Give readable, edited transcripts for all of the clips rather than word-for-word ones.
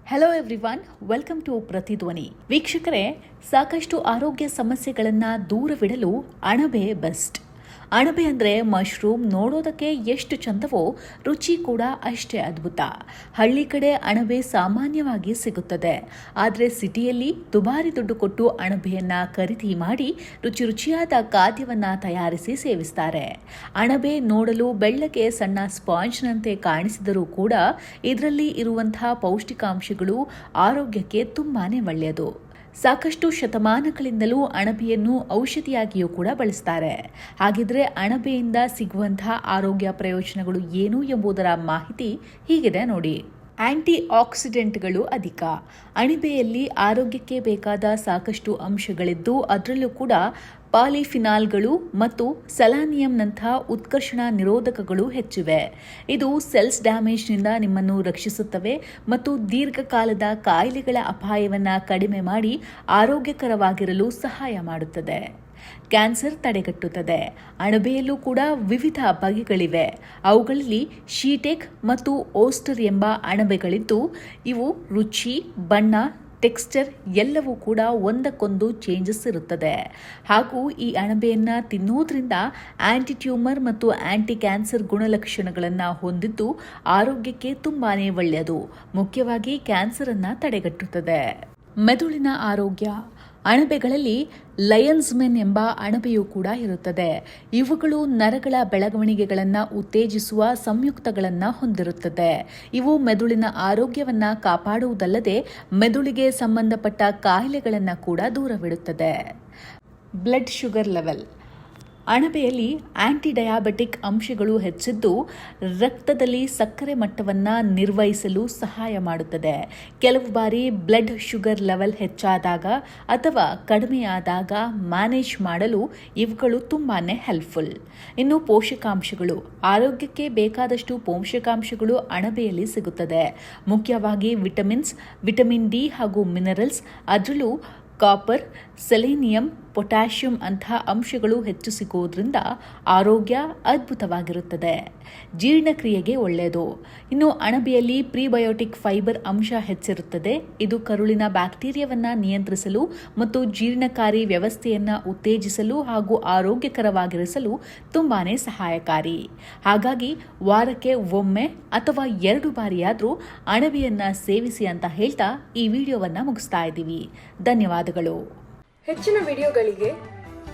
Hello everyone, welcome to ಪ್ರತಿಧ್ವನಿ. ವೀಕ್ಷಕರೇ, ಸಾಕಷ್ಟು ಆರೋಗ್ಯ ಸಮಸ್ಯೆಗಳನ್ನು ದೂರವಿಡಲು ಅಣಬೆ ಬೆಸ್ಟ್. ಅಣಬೆ ಅಂದರೆ ಮಶ್ರೂಮ್ ನೋಡೋದಕ್ಕೆ ಎಷ್ಟು ಚಂದವೋ ರುಚಿ ಕೂಡ ಅಷ್ಟೇ ಅದ್ಭುತ. ಹಳ್ಳಿ ಕಡೆ ಅಣಬೆ ಸಾಮಾನ್ಯವಾಗಿ ಸಿಗುತ್ತದೆ, ಆದರೆ ಸಿಟಿಯಲ್ಲಿ ದುಬಾರಿ ದುಡ್ಡು ಕೊಟ್ಟು ಅಣಬೆಯನ್ನು ಖರೀದಿ ಮಾಡಿ ರುಚಿಯಾದ ಖಾದ್ಯವನ್ನು ತಯಾರಿಸಿ ಸೇವಿಸ್ತಾರೆ. ಅಣಬೆ ನೋಡಲು ಬೆಳ್ಳಗೆ ಸಣ್ಣ ಸ್ಪಾಂಜ್ನಂತೆ ಕಾಣಿಸಿದರೂ ಕೂಡ ಇದರಲ್ಲಿ ಇರುವಂತಹ ಪೌಷ್ಟಿಕಾಂಶಗಳು ಆರೋಗ್ಯಕ್ಕೆ ತುಂಬಾನೇ ಒಳ್ಳೆಯದು. ಸಾಕಷ್ಟು ಶತಮಾನಗಳಿಂದಲೂ ಅಣಬೆಯನ್ನು ಔಷಧಿಯಾಗಿಯೂ ಕೂಡ ಬಳಸ್ತಾರೆ. ಹಾಗಿದ್ರೆ ಅಣಬೆಯಿಂದ ಸಿಗುವಂತಹ ಆರೋಗ್ಯ ಪ್ರಯೋಜನಗಳು ಏನು ಎಂಬುದರ ಮಾಹಿತಿ ಹೀಗಿದೆ ನೋಡಿ. ಆಂಟಿ ಆಕ್ಸಿಡೆಂಟ್ಗಳು ಅಧಿಕ. ಅಣಬೆಯಲ್ಲಿ ಆರೋಗ್ಯಕ್ಕೆ ಬೇಕಾದ ಸಾಕಷ್ಟು ಅಂಶಗಳಿದ್ದು ಅದರಲ್ಲೂ ಕೂಡ ಪಾಲಿಫಿನಾಲ್ಗಳು ಮತ್ತು ಸೆಲಾನಿಯಂನಂತಹ ಉತ್ಕರ್ಷಣ ನಿರೋಧಕಗಳು ಹೆಚ್ಚಿವೆ. ಇದು ಸೆಲ್ಸ್ ಡ್ಯಾಮೇಜ್ನಿಂದ ನಿಮ್ಮನ್ನು ರಕ್ಷಿಸುತ್ತವೆ ಮತ್ತು ದೀರ್ಘಕಾಲದ ಕಾಯಿಲೆಗಳ ಅಪಾಯವನ್ನು ಕಡಿಮೆ ಮಾಡಿ ಆರೋಗ್ಯಕರವಾಗಿರಲು ಸಹಾಯ ಮಾಡುತ್ತದೆ. ಕ್ಯಾನ್ಸರ್ ತಡೆಗಟ್ಟುತ್ತದೆ. ಅಣಬೆಯಲ್ಲೂ ಕೂಡ ವಿವಿಧ ಬಗೆಗಳಿವೆ. ಅವುಗಳಲ್ಲಿ ಶೀಟೆಕ್ ಮತ್ತು ಓಸ್ಟರ್ ಎಂಬ ಅಣಬೆಗಳಿದ್ದು ಇವು ರುಚಿ, ಬಣ್ಣ, ಟೆಕ್ಸ್ಚರ್ ಎಲ್ಲವೂ ಕೂಡ ಒಂದಕ್ಕೊಂದು ಚೇಂಜಸ್ ಇರುತ್ತದೆ. ಹಾಗೂ ಈ ಅಣಬೆಯನ್ನು ತಿನ್ನೋದ್ರಿಂದ ಆಂಟಿ ಟ್ಯೂಮರ್ ಮತ್ತು ಆಂಟಿ ಕ್ಯಾನ್ಸರ್ ಗುಣಲಕ್ಷಣಗಳನ್ನು ಹೊಂದಿದ್ದು ಆರೋಗ್ಯಕ್ಕೆ ತುಂಬಾನೇ ಒಳ್ಳೆಯದು. ಮುಖ್ಯವಾಗಿ ಕ್ಯಾನ್ಸರ್ ಅನ್ನು ತಡೆಗಟ್ಟುತ್ತದೆ. ಮೆದುಳಿನ ಆರೋಗ್ಯ. ಅಣಬೆಗಳಲ್ಲಿ ಲಯನ್ಸ್ ಮೆನ್ ಎಂಬ ಅಣಬೆಯೂ ಕೂಡ ಇರುತ್ತದೆ. ಇವುಗಳು ನರಗಳ ಬೆಳವಣಿಗೆಗಳನ್ನು ಉತ್ತೇಜಿಸುವ ಸಂಯುಕ್ತಗಳನ್ನು ಹೊಂದಿರುತ್ತದೆ. ಇವು ಮೆದುಳಿನ ಆರೋಗ್ಯವನ್ನು ಕಾಪಾಡುವುದಲ್ಲದೆ ಮೆದುಳಿಗೆ ಸಂಬಂಧಪಟ್ಟ ಕಾಯಿಲೆಗಳನ್ನು ಕೂಡ ದೂರವಿಡುತ್ತದೆ. Blood sugar level. ಅಣಬೆಯಲ್ಲಿ ಆಂಟಿ ಡಯಾಬೆಟಿಕ್ ಅಂಶಗಳು ಹೆಚ್ಚಿದ್ದು ರಕ್ತದಲ್ಲಿ ಸಕ್ಕರೆ ಮಟ್ಟವನ್ನು ನಿರ್ವಹಿಸಲು ಸಹಾಯ ಮಾಡುತ್ತದೆ. ಕೆಲವು ಬಾರಿ ಬ್ಲಡ್ ಶುಗರ್ ಲೆವೆಲ್ ಹೆಚ್ಚಾದಾಗ ಅಥವಾ ಕಡಿಮೆಯಾದಾಗ ಮ್ಯಾನೇಜ್ ಮಾಡಲು ಇವುಗಳು ತುಂಬಾನೇ ಹೆಲ್ಪ್ಫುಲ್. ಇನ್ನು ಪೋಷಕಾಂಶಗಳು. ಆರೋಗ್ಯಕ್ಕೆ ಬೇಕಾದಷ್ಟು ಪೋಷಕಾಂಶಗಳು ಅಣಬೆಯಲ್ಲಿ ಸಿಗುತ್ತದೆ. ಮುಖ್ಯವಾಗಿ ವಿಟಮಿನ್ಸ್, ವಿಟಮಿನ್ ಡಿ ಹಾಗೂ ಮಿನರಲ್ಸ್, ಅದರಲ್ಲೂ ಕಾಪರ್, ಸೆಲೆನಿಯಂ, ಪೊಟ್ಯಾಷಿಯಂ ಅಂತಹ ಅಂಶಗಳು ಹೆಚ್ಚು ಸಿಗುವುದರಿಂದ ಆರೋಗ್ಯ ಅದ್ಭುತವಾಗಿರುತ್ತದೆ. ಜೀರ್ಣಕ್ರಿಯೆಗೆ ಒಳ್ಳೆಯದು. ಇನ್ನು ಅಣಬೆಯಲ್ಲಿ ಪ್ರಿಬಯೋಟಿಕ್ ಫೈಬರ್ ಅಂಶ ಹೆಚ್ಚಿರುತ್ತದೆ. ಇದು ಕರುಳಿನ ಬ್ಯಾಕ್ಟೀರಿಯಾವನ್ನು ನಿಯಂತ್ರಿಸಲು ಮತ್ತು ಜೀರ್ಣಕಾರಿ ವ್ಯವಸ್ಥೆಯನ್ನು ಉತ್ತೇಜಿಸಲು ಹಾಗೂ ಆರೋಗ್ಯಕರವಾಗಿರಿಸಲು ತುಂಬಾನೇ ಸಹಾಯಕಾರಿ. ಹಾಗಾಗಿ ವಾರಕ್ಕೆ ಒಮ್ಮೆ ಅಥವಾ 2 ಬಾರಿಯಾದರೂ ಅಣಬೆಯನ್ನು ಸೇವಿಸಿ ಅಂತ ಹೇಳ್ತಾ ಈ ವಿಡಿಯೋವನ್ನು ಮುಗಿಸ್ತಾ ಇದ್ದೀವಿ. ಧನ್ಯವಾದಗಳು. ಹೆಚ್ಚಿನ ವಿಡಿಯೋಗಳಿಗೆ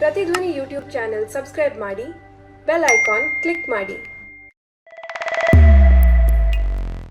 ಪ್ರತಿಧ್ವನಿ ಯೂಟ್ಯೂಬ್ ಚಾನೆಲ್ ಸಬ್ಸ್ಕ್ರೈಬ್ ಮಾಡಿ, ಬೆಲ್ ಐಕಾನ್ ಕ್ಲಿಕ್ ಮಾಡಿ.